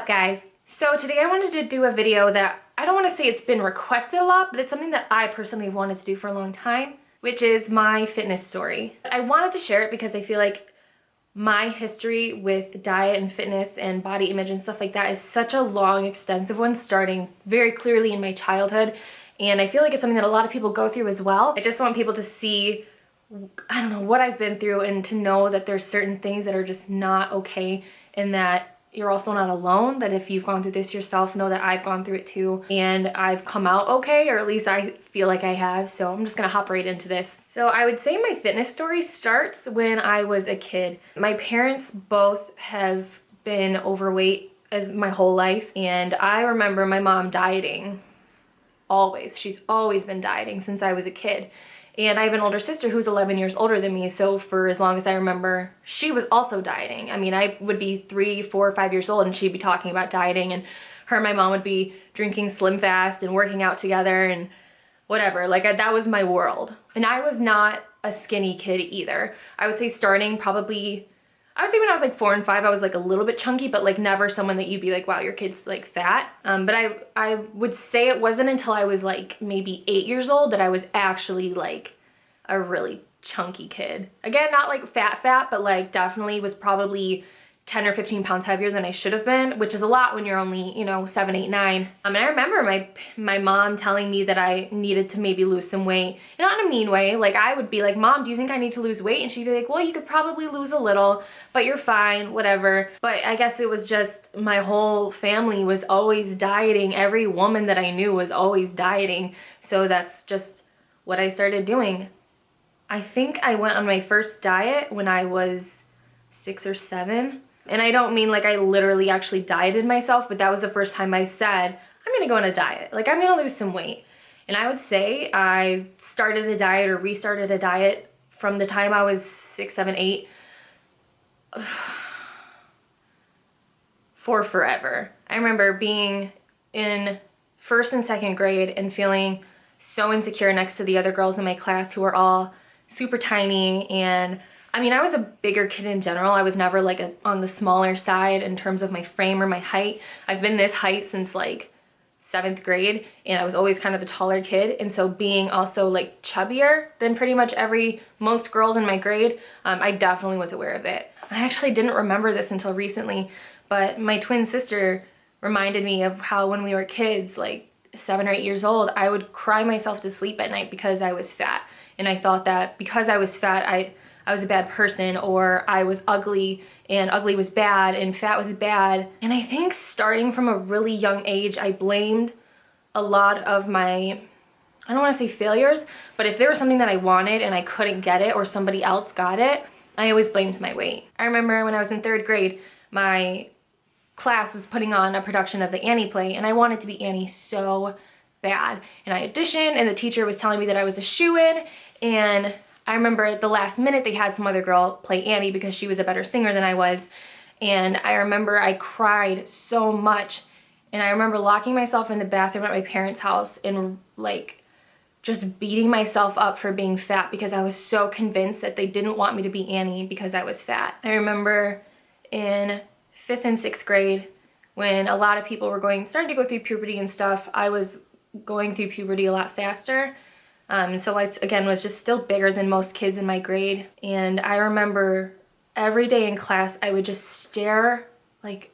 guys? So today I wanted to do a video that I don't want to say it's been requested a lot, but it's something that I personally wanted to do for a long time, which is my fitness story. I wanted to share it because I feel like my history with diet and fitness and body image and stuff like that is such a long, extensive one, starting very clearly in my childhood. And I feel like it's something that a lot of people go through as well. I just want people to see, I don't know, what I've been through and to know that there's certain things that are just not okay and that you're also not alone, that if you've gone through this yourself, know that I've gone through it too and I've come out okay, or at least I feel like I have. So I'm just gonna hop right into this. So I would say my fitness story starts when I was a kid. My parents both have been overweight as my whole life, and I remember my mom dieting always. She's always been dieting since I was a kid. And I have an older sister who's 11 years older than me, so for as long as I remember, she was also dieting. I mean, I would be 3, 4, 5 years old and she'd be talking about dieting, and her and my mom would be drinking Slim Fast and working out together and whatever. Like, that was my world. And I was not a skinny kid either. I would say starting probably, I would say when I was like 4 and 5, I was like a little bit chunky, but like never someone that you'd be like, wow, your kid's like fat. But I would say it wasn't until I was like maybe 8 years old that I was actually like a really chunky kid. Again, not like fat, but like definitely was probably 10 or 15 pounds heavier than I should have been, which is a lot when you're only, you know, 7, 8, 9. And I remember my mom telling me that I needed to maybe lose some weight. And not in a mean way. Like, I would be like, Mom, do you think I need to lose weight? And she'd be like, well, you could probably lose a little, but you're fine, whatever. But I guess it was just my whole family was always dieting. Every woman that I knew was always dieting. So that's just what I started doing. I think I went on my first diet when I was 6 or 7. And I don't mean like I literally actually dieted myself, but that was the first time I said, I'm gonna go on a diet. Like, I'm gonna lose some weight. And I would say I started a diet or restarted a diet from the time I was 6, 7, 8 for forever. I remember being in 1st and 2nd grade and feeling so insecure next to the other girls in my class who were all super tiny. And I mean, I was a bigger kid in general. I was never like on the smaller side in terms of my frame or my height. I've been this height since like 7th grade, and I was always kind of the taller kid. And so being also like chubbier than pretty much most girls in my grade, I definitely was aware of it. I actually didn't remember this until recently, but my twin sister reminded me of how when we were kids, like 7 or 8 years old, I would cry myself to sleep at night because I was fat. And I thought that because I was fat, I was a bad person, or I was ugly and ugly was bad and fat was bad. And I think starting from a really young age, I blamed a lot of my, I don't want to say failures, but if there was something that I wanted and I couldn't get it or somebody else got it, I always blamed my weight. I remember when I was in 3rd grade, my class was putting on a production of the Annie play, and I wanted to be Annie so bad. And I auditioned, and the teacher was telling me that I was a shoo-in, and I remember at the last minute they had some other girl play Annie because she was a better singer than I was. And I remember I cried so much, and I remember locking myself in the bathroom at my parents' house and like just beating myself up for being fat because I was so convinced that they didn't want me to be Annie because I was fat. I remember in 5th and 6th grade when a lot of people were starting to go through puberty and stuff, I was going through puberty a lot faster. And so I, again, was just still bigger than most kids in my grade. And I remember every day in class, I would just stare, like,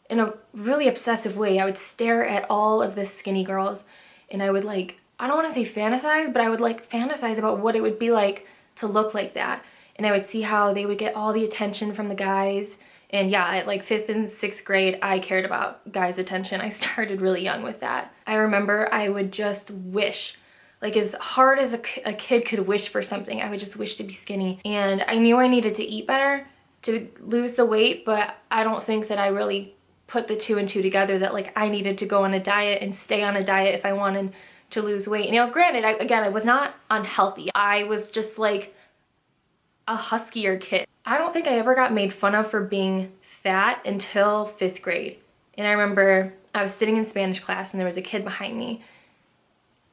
in a really obsessive way. I would stare at all of the skinny girls, and I would like, I don't want to say fantasize, but I would like fantasize about what it would be like to look like that. And I would see how they would get all the attention from the guys. And yeah, at like 5th and 6th grade, I cared about guys' attention. I started really young with that. I remember I would just wish, like as hard as a kid could wish for something, I would just wish to be skinny. And I knew I needed to eat better to lose the weight, but I don't think that I really put the 2 and 2 together, that like I needed to go on a diet and stay on a diet if I wanted to lose weight. You know, granted, I was not unhealthy. I was just like a huskier kid. I don't think I ever got made fun of for being fat until 5th grade. And I remember I was sitting in Spanish class and there was a kid behind me,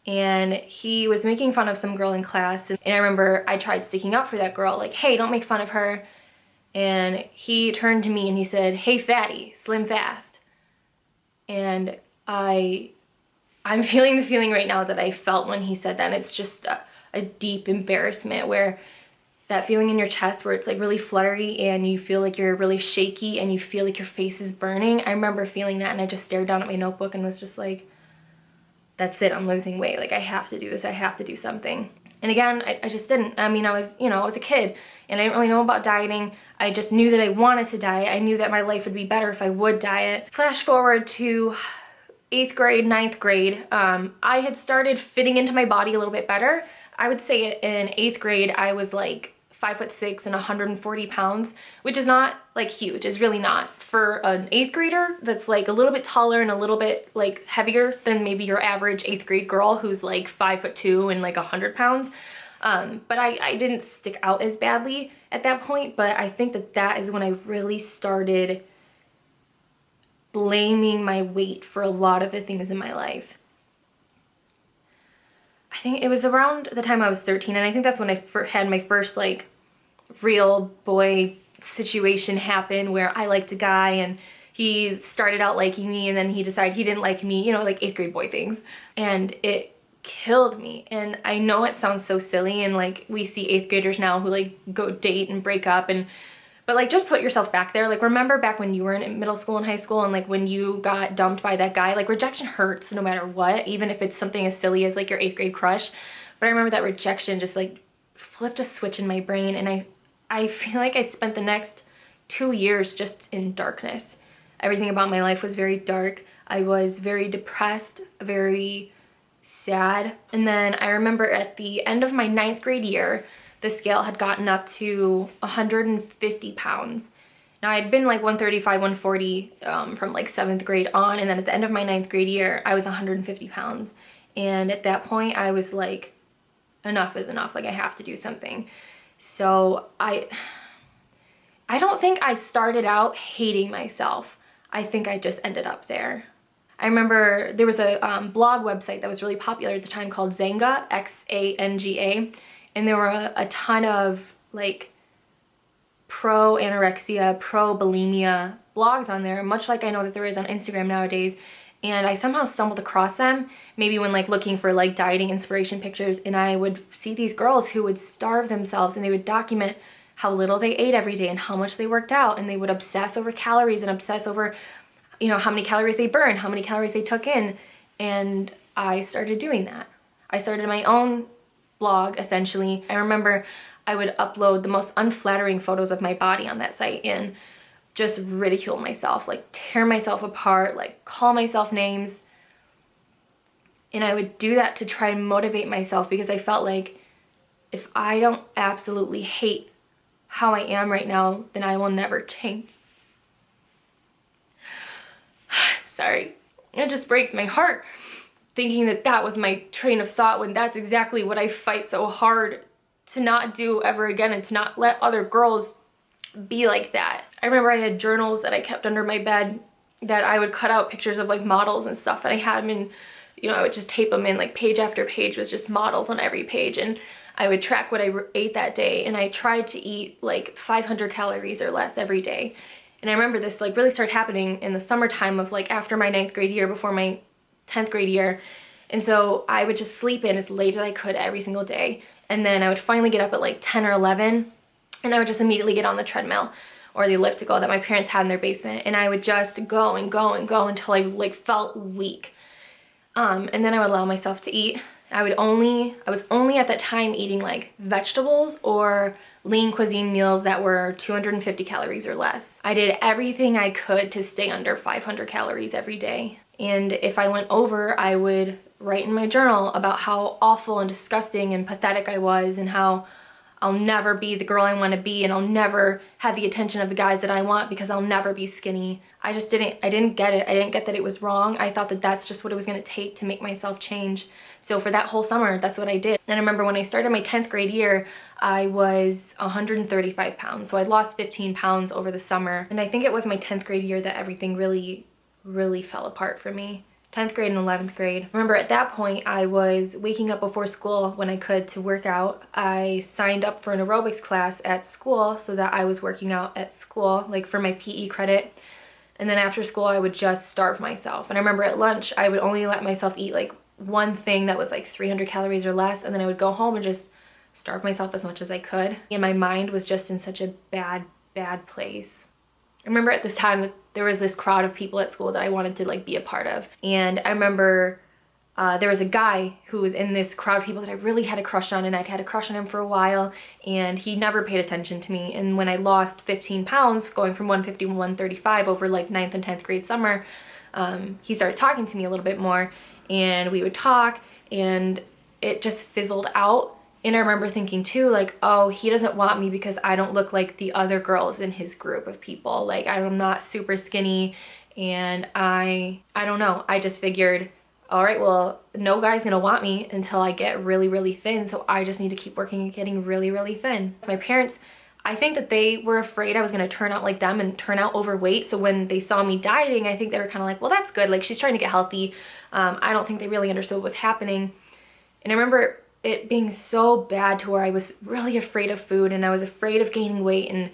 and he was making fun of some girl in class. And I remember I tried sticking up for that girl, like, hey, don't make fun of her. And he turned to me and he said, hey fatty, Slim Fast. And I'm feeling the feeling right now that I felt when he said that. And it's just a deep embarrassment, where that feeling in your chest where it's like really fluttery and you feel like you're really shaky and you feel like your face is burning. I remember feeling that, and I just stared down at my notebook and was just like, that's it, I'm losing weight. Like, I have to do this, I have to do something. And again, I just didn't. I mean, I was a kid and I didn't really know about dieting. I just knew that I wanted to diet. I knew that my life would be better if I would diet. Flash forward to 8th grade, 9th grade, I had started fitting into my body a little bit better. I would say in 8th grade, I was like 5'6" and 140 pounds, which is not like huge. It's really not. For an 8th grader that's like a little bit taller and a little bit like heavier than maybe your average 8th grade girl who's like 5'2" and like 100 pounds. But I didn't stick out as badly at that point, but I think that is when I really started blaming my weight for a lot of the things in my life. I think it was around the time I was 13, and I think that's when I had my first like real boy situation happen, where I liked a guy and he started out liking me and then he decided he didn't like me, like 8th grade boy things. And it killed me. And I know it sounds so silly, and like we see 8th graders now who like go date and break up, but like, just put yourself back there. Like, remember back when you were in middle school and high school, and like when you got dumped by that guy, like rejection hurts no matter what, even if it's something as silly as like your 8th grade crush. But I remember that rejection just like flipped a switch in my brain, and I feel like I spent the next 2 years just in darkness. Everything about my life was very dark. I was very depressed, very sad. And then I remember at the end of my 9th grade year, the scale had gotten up to 150 pounds. Now, I'd been like 135, 140 from like 7th grade on, and then at the end of my 9th grade year, I was 150 pounds. And at that point, I was like, enough is enough. Like, I have to do something. So I don't think I started out hating myself. I think I just ended up there. I remember there was a blog website that was really popular at the time called Xanga, Xanga. And there were a ton of like pro anorexia, pro bulimia blogs on there, much like I know that there is on Instagram nowadays. And I somehow stumbled across them, maybe when like looking for like dieting inspiration pictures, and I would see these girls who would starve themselves, and they would document how little they ate every day and how much they worked out, and they would obsess over calories and obsess over, how many calories they burned, how many calories they took in. And I started doing that. I started my own blog, essentially. I remember I would upload the most unflattering photos of my body on that site and just ridicule myself, like tear myself apart, like call myself names. And I would do that to try and motivate myself, because I felt like if I don't absolutely hate how I am right now, then I will never change. Sorry, it just breaks my heart thinking that that was my train of thought, when that's exactly what I fight so hard to not do ever again, and to not let other girls be like that. I remember I had journals that I kept under my bed that I would cut out pictures of like models and stuff, and I had them in, I would just tape them in, like page after page was just models on every page, and I would track what I ate that day, and I tried to eat like 500 calories or less every day. And I remember this like really started happening in the summertime of like after my 9th grade year, before my 10th grade year. And so I would just sleep in as late as I could every single day. And then I would finally get up at like 10 or 11, and I would just immediately get on the treadmill or the elliptical that my parents had in their basement. And I would just go and go and go until I like felt weak. And then I would allow myself to eat. I was only at that time eating like vegetables or lean cuisine meals that were 250 calories or less. I did everything I could to stay under 500 calories every day. And if I went over, I would write in my journal about how awful and disgusting and pathetic I was, and how I'll never be the girl I want to be, and I'll never have the attention of the guys that I want because I'll never be skinny. I didn't get it. I didn't get that it was wrong. I thought that that's just what it was going to take to make myself change. So for that whole summer, that's what I did. And I remember when I started my 10th grade year, I was 135 pounds. So I lost 15 pounds over the summer. And I think it was my 10th grade year that everything really, really fell apart for me. 10th grade and 11th grade. Remember at that point I was waking up before school when I could to work out. I signed up for an aerobics class at school so that I was working out at school, like for my PE credit. And then after school, I would just starve myself. And I remember at lunch, I would only let myself eat like one thing that was like 300 calories or less. And then I would go home and just starve myself as much as I could. And my mind was just in such a bad, bad place. I remember at this time that there was this crowd of people at school that I wanted to like be a part of. And I remember there was a guy who was in this crowd of people that I really had a crush on, and I'd had a crush on him for a while, and he never paid attention to me. And when I lost 15 pounds, going from 150 to 135 over like 9th and 10th grade summer, he started talking to me a little bit more, and we would talk, and it just fizzled out. And I remember thinking too, like, oh, he doesn't want me because I don't look like the other girls in his group of people. Like, I'm not super skinny, and I don't know. I just figured, all right, well, no guy's gonna want me until I get really, really thin, so I just need to keep working at getting really, really thin. My parents, I think that they were afraid I was gonna turn out like them and turn out overweight, so when they saw me dieting, I think they were kind of like, well, that's good, like, she's trying to get healthy. I don't think they really understood what was happening. And I remember it being so bad to where I was really afraid of food, and I was afraid of gaining weight. And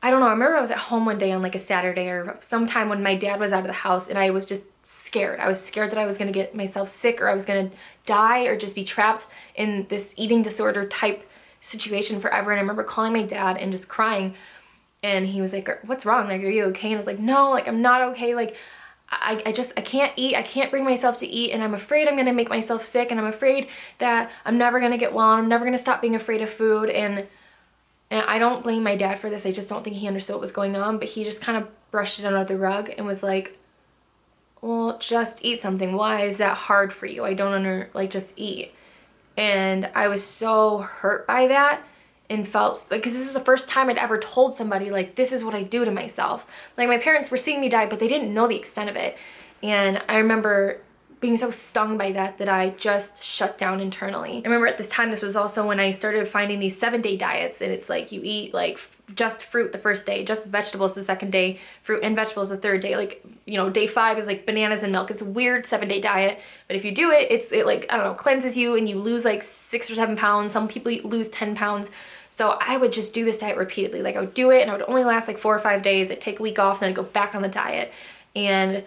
I don't know, I remember I was at home one day on like a Saturday or sometime when my dad was out of the house, and I was just scared. I was scared that I was gonna get myself sick, or I was gonna die, or just be trapped in this eating disorder type situation forever. And I remember calling my dad and just crying, and he was like, what's wrong? Like, are you okay? And I was like, no, like, I'm not okay. Like, I can't eat. I can't bring myself to eat, and I'm afraid I'm gonna make myself sick, and I'm afraid that I'm never gonna get well, and I'm never gonna stop being afraid of food. And I don't blame my dad for this. I just don't think he understood what was going on, but he just kind of brushed it under the rug and was like, well, just eat something. Why is that hard for you? I don't like, just eat. And I was so hurt by that, and felt like, because this is the first time I'd ever told somebody, like, this is what I do to myself. Like, my parents were seeing me diet, but they didn't know the extent of it. And I remember being so stung by that that I just shut down internally. I remember at this time, this was also when I started finding these 7-day diets, and it's like you eat like just fruit the first day, just vegetables the second day, fruit and vegetables the third day. Like, you know, day 5 is like bananas and milk. It's a weird 7-day diet, but if you do it, it like, I don't know, cleanses you, and you lose like 6 or 7 pounds. Some people lose 10 pounds. So I would just do this diet repeatedly. Like, I would do it, and it would only last like 4 or 5 days. I'd take a week off, then I'd go back on the diet. And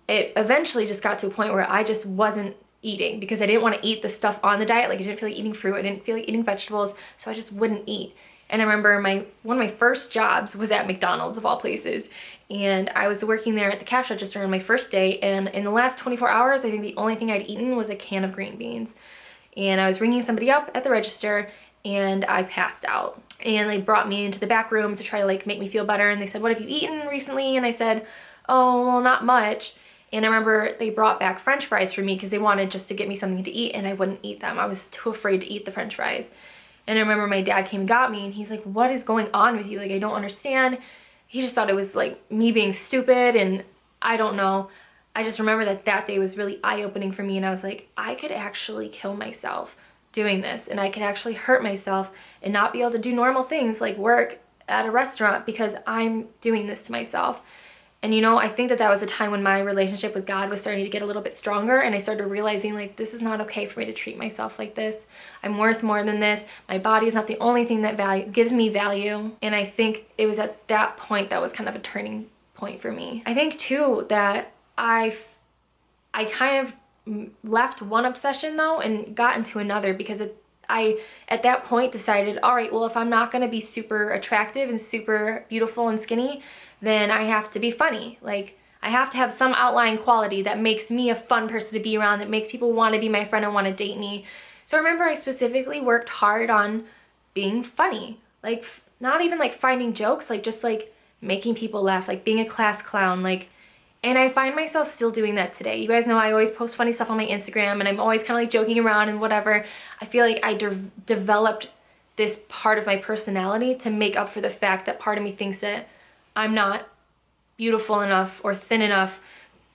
it eventually just got to a point where I just wasn't eating, because I didn't want to eat the stuff on the diet. Like, I didn't feel like eating fruit, I didn't feel like eating vegetables, so I just wouldn't eat. And I remember one of my first jobs was at McDonald's, of all places, and I was working there at the cash register on my first day, and in the last 24 hours, I think the only thing I'd eaten was a can of green beans. And I was ringing somebody up at the register, and I passed out. And they brought me into the back room to try to like make me feel better, and they said, what have you eaten recently? And I said, oh, well, not much. And I remember they brought back French fries for me because they wanted just to get me something to eat, and I wouldn't eat them. I was too afraid to eat the French fries. And I remember my dad came and got me, and he's like, what is going on with you? Like, I don't understand. He just thought it was like me being stupid, and I don't know. I just remember that day was really eye-opening for me, and I was like, I could actually kill myself doing this, and I could actually hurt myself and not be able to do normal things like work at a restaurant because I'm doing this to myself. And you know, I think that was a time when my relationship with God was starting to get a little bit stronger, and I started realizing, like, this is not okay for me to treat myself like this. I'm worth more than this. My body is not the only thing that gives me value. And I think it was at that point that was kind of a turning point for me. I think too that I kind of left one obsession though and got into another, because I at that point decided, all right, well, if I'm not gonna be super attractive and super beautiful and skinny, then I have to be funny. Like, I have to have some outlying quality that makes me a fun person to be around, that makes people want to be my friend and want to date me. So I remember I specifically worked hard on being funny. Like, not even like finding jokes, like just like making people laugh, like being a class clown, like. And I find myself still doing that today. You guys know I always post funny stuff on my Instagram, and I'm always kind of like joking around and whatever. I feel like I developed this part of my personality to make up for the fact that part of me thinks that I'm not beautiful enough or thin enough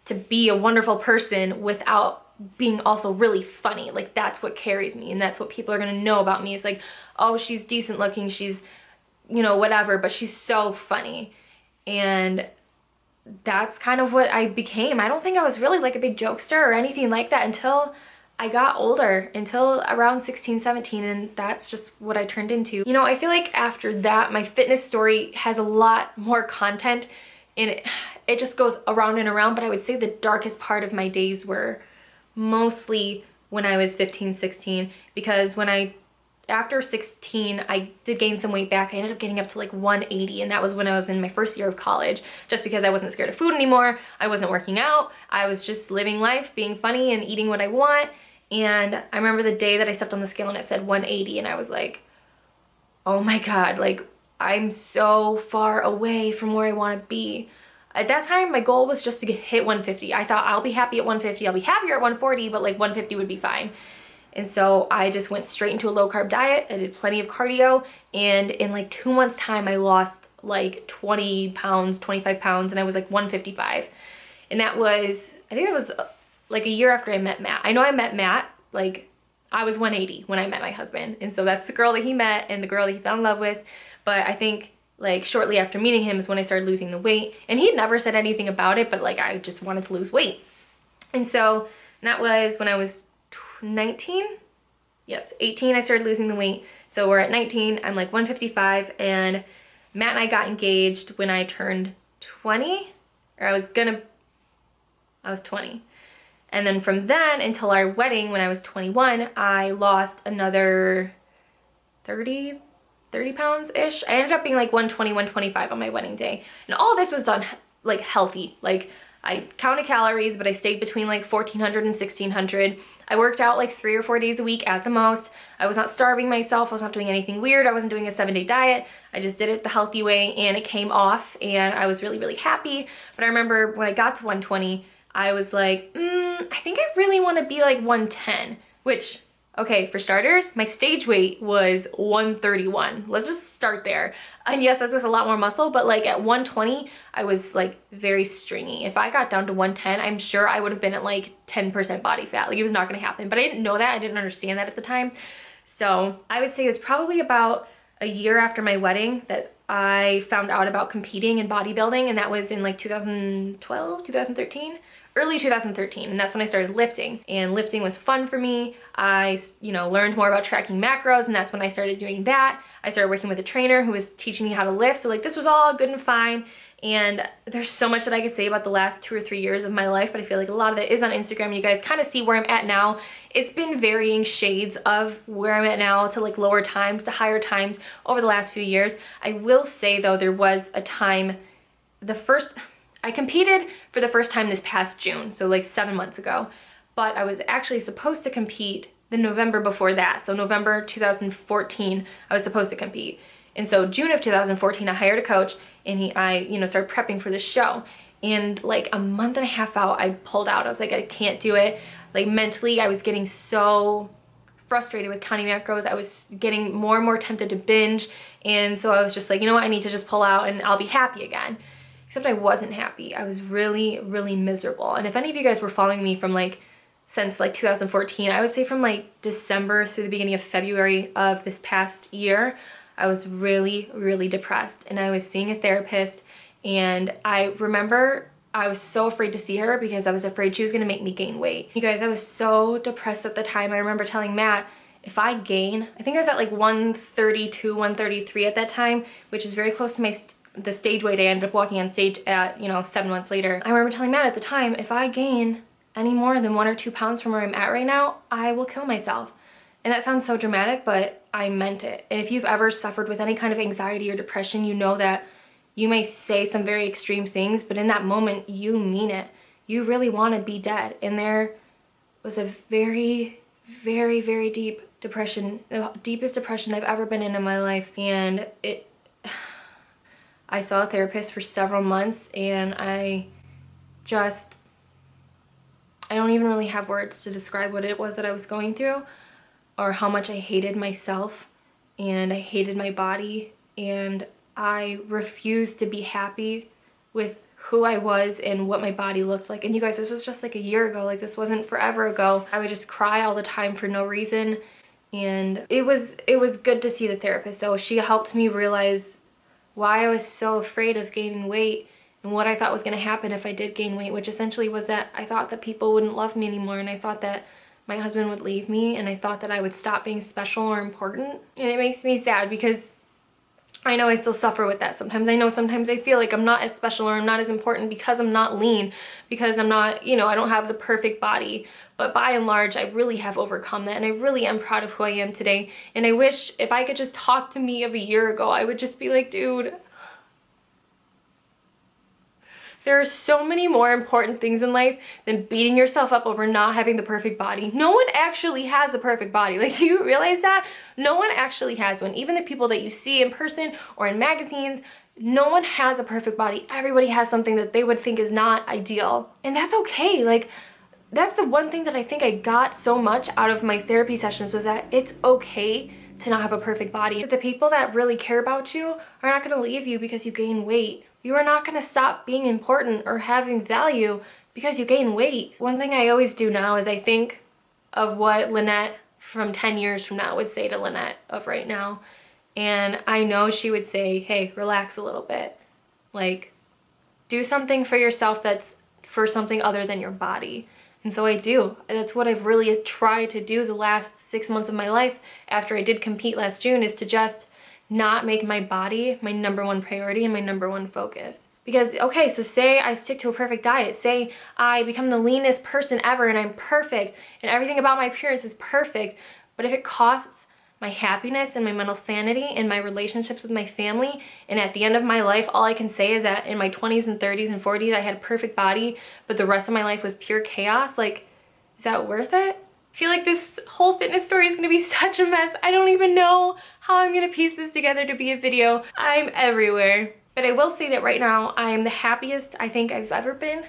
to be a wonderful person without being also really funny. Like, that's what carries me, and that's what people are gonna know about me. It's like, oh, she's decent looking, she's, you know, whatever, but she's so funny. And that's kind of what I became. I don't think I was really like a big jokester or anything like that until I got older, until around 16, 17, and that's just what I turned into. You know, I feel like after that, my fitness story has a lot more content And it just goes around and around, but I would say the darkest part of my days were mostly when I was 15, 16, because after 16, I did gain some weight back. I ended up getting up to like 180, and that was when I was in my first year of college, just because I wasn't scared of food anymore. I wasn't working out. I was just living life, being funny and eating what I want. And I remember the day that I stepped on the scale and it said 180, and I was like, oh my God, like I'm so far away from where I want to be. At that time, my goal was just to hit 150. I thought I'll be happy at 150. I'll be happier at 140, but like 150 would be fine. And so I just went straight into a low carb diet. I did plenty of cardio, and in like 2 months time, I lost like 20 pounds, 25 pounds, and I was like 155. And that was, I think that was like a year after I met Matt. I know I met Matt, like I was 180 when I met my husband. And so that's the girl that he met and the girl that he fell in love with. But I think like shortly after meeting him is when I started losing the weight. And he never said anything about it, but like I just wanted to lose weight. And so that was when I was 19. Yes, 18 I started losing the weight. So we're at 19, I'm like 155, and Matt and I got engaged when I turned 20, or I was 20. And then from then until our wedding when I was 21, I lost another 30 pounds-ish. I ended up being like 120, 125 on my wedding day. And all this was done like healthy. Like I counted calories, but I stayed between like 1,400 and 1,600. I worked out like 3 or 4 days a week at the most. I was not starving myself. I was not doing anything weird. I wasn't doing a 7-day diet. I just did it the healthy way, and it came off, and I was really, really happy. But I remember when I got to 120, I was like, I think I really want to be like 110, which, okay, for starters, my stage weight was 131. Let's just start there. And yes, that's with a lot more muscle, but like at 120, I was like very stringy. If I got down to 110, I'm sure I would have been at like 10% body fat. Like it was not gonna happen, but I didn't know that. I didn't understand that at the time. So I would say it was probably about a year after my wedding that I found out about competing in bodybuilding, and that was in like 2012, 2013. Early 2013, and that's when I started lifting, and lifting was fun for me. I, learned more about tracking macros, and that's when I started doing that. I started working with a trainer who was teaching me how to lift, so like this was all good and fine. And there's so much that I could say about the last 2 or 3 years of my life, but I feel like a lot of it is on Instagram. You guys kind of see where I'm at now. It's been varying shades of where I'm at now, to like lower times to higher times over the last few years. I will say though, there was a time, I competed for the first time this past June, so like 7 months ago, but I was actually supposed to compete the November before that. So November 2014, I was supposed to compete. And so June of 2014, I hired a coach, and I started prepping for this show. And like a month and a half out, I pulled out. I was like, I can't do it. Like mentally, I was getting so frustrated with counting macros. I was getting more and more tempted to binge. And so I was just like, you know what, I need to just pull out and I'll be happy again. Except I wasn't happy. I was really, really miserable. And if any of you guys were following me from like, since like 2014, I would say from like December through the beginning of February of this past year, I was really, really depressed. And I was seeing a therapist, and I remember I was so afraid to see her because I was afraid she was gonna make me gain weight. You guys, I was so depressed at the time. I remember telling Matt, if I gain, I think I was at like 132, 133 at that time, which is very close to the stage weight I ended up walking on stage at, 7 months later. I remember telling Matt at the time, if I gain any more than 1 or 2 pounds from where I'm at right now, I will kill myself. And that sounds so dramatic, but I meant it. And if you've ever suffered with any kind of anxiety or depression, you know that you may say some very extreme things, but in that moment, you mean it. You really want to be dead. And there was a very, very, very deep depression, the deepest depression I've ever been in my life. And I saw a therapist for several months, and I don't even really have words to describe what it was that I was going through, or how much I hated myself, and I hated my body, and I refused to be happy with who I was and what my body looked like. And you guys, this was just like a year ago. Like, this wasn't forever ago. I would just cry all the time for no reason. And it was good to see the therapist though. She helped me realize why I was so afraid of gaining weight and what I thought was going to happen if I did gain weight, which essentially was that I thought that people wouldn't love me anymore, and I thought that my husband would leave me, and I thought that I would stop being special or important. And it makes me sad because I know I still suffer with that sometimes. I know sometimes I feel like I'm not as special or I'm not as important because I'm not lean, because I'm not, you know, I don't have the perfect body. But by and large, I really have overcome that, and I really am proud of who I am today. And I wish if I could just talk to me of a year ago, I would just be like, dude, there are so many more important things in life than beating yourself up over not having the perfect body. No one actually has a perfect body. Like, do you realize that? No one actually has one. Even the people that you see in person or in magazines, no one has a perfect body. Everybody has something that they would think is not ideal. And that's okay. Like, that's the one thing that I think I got so much out of my therapy sessions, was that it's okay to not have a perfect body. The people that really care about you are not going to leave you because you gain weight. You are not going to stop being important or having value because you gain weight. One thing I always do now is I think of what Lynette from 10 years from now would say to Lynette of right now. And I know she would say, hey, relax a little bit. Like, do something for yourself that's for something other than your body. And so I do. That's what I've really tried to do the last 6 months of my life after I did compete last June, is to just not make my body my #1 priority and my #1 focus. Because, okay, so say I stick to a perfect diet. Say I become the leanest person ever and I'm perfect and everything about my appearance is perfect. But if it costs my happiness and my mental sanity and my relationships with my family, and at the end of my life, all I can say is that in my 20s and 30s and 40s, I had a perfect body, but the rest of my life was pure chaos, like, is that worth it? I feel like this whole fitness story is gonna be such a mess. I don't even know how I'm gonna piece this together to be a video. I'm everywhere. But I will say that right now, I am the happiest I think I've ever been.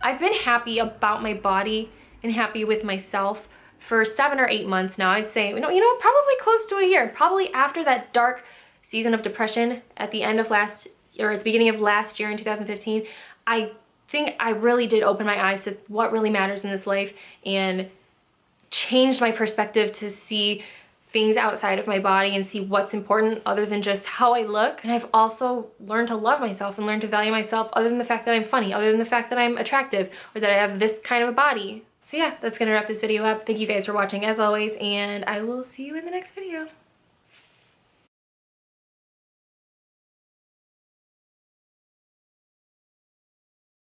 I've been happy about my body and happy with myself for 7 or 8 months now. I'd say, probably close to a year. Probably after that dark season of depression at the end of at the beginning of last year in 2015, I think I really did open my eyes to what really matters in this life and changed my perspective to see things outside of my body and see what's important other than just how I look. And I've also learned to love myself and learn to value myself other than the fact that I'm funny, other than the fact that I'm attractive, or that I have this kind of a body. So yeah, that's gonna wrap this video up. Thank you guys for watching as always, and I will see you in the next video.